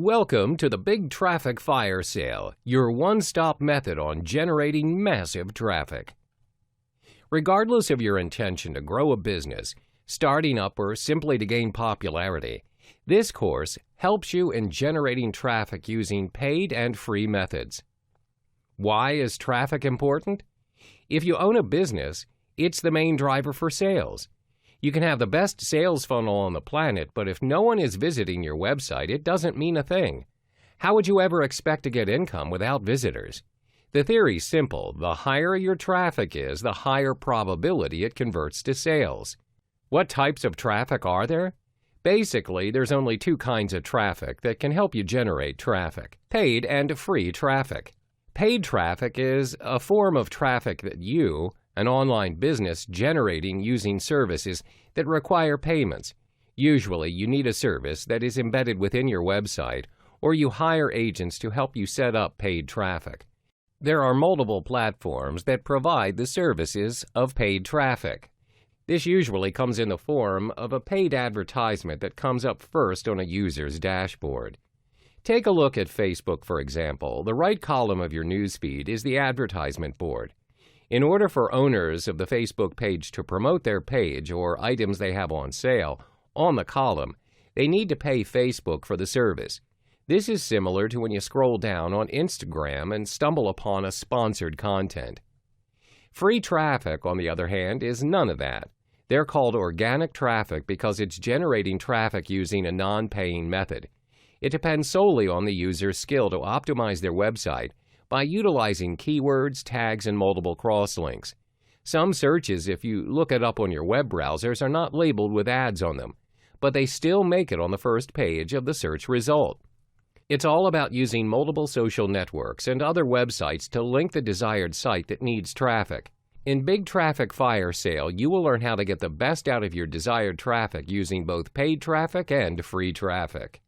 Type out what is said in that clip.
Welcome to the Big Traffic Fire Sale, your one-stop method on generating massive traffic. Regardless of your intention to grow a business, starting up, or simply to gain popularity, this course helps you in generating traffic using paid and free methods. Why is traffic important? If you own a business, it's the main driver for sales. You can have the best sales funnel on the planet, but if no one is visiting your website, it doesn't mean a thing. How would you ever expect to get income without visitors? The theory's simple. The higher your traffic is, the higher probability it converts to sales. What types of traffic are there? Basically, there's only two kinds of traffic that can help you generate traffic: paid and free traffic. Paid traffic is a form of traffic that you, an online business, generating using services that require payments. Usually, you need a service that is embedded within your website, or you hire agents to help you set up paid traffic. There are multiple platforms that provide the services of paid traffic. This usually comes in the form of a paid advertisement that comes up first on a user's dashboard. Take a look at Facebook, for example. The right column of your newsfeed is the advertisement board. In order for owners of the Facebook page to promote their page or items they have on sale on the column, they need to pay Facebook for the service. This is similar to when you scroll down on Instagram and stumble upon a sponsored content. Free traffic, on the other hand, is none of that. They're called organic traffic because it's generating traffic using a non-paying method. It depends solely on the user's skill to optimize their website by utilizing keywords, tags, and multiple crosslinks. Some searches, if you look it up on your web browsers, are not labeled with ads on them, but they still make it on the first page of the search result. It's all about using multiple social networks and other websites to link the desired site that needs traffic. In Big Traffic Fire Sale, you will learn how to get the best out of your desired traffic using both paid traffic and free traffic.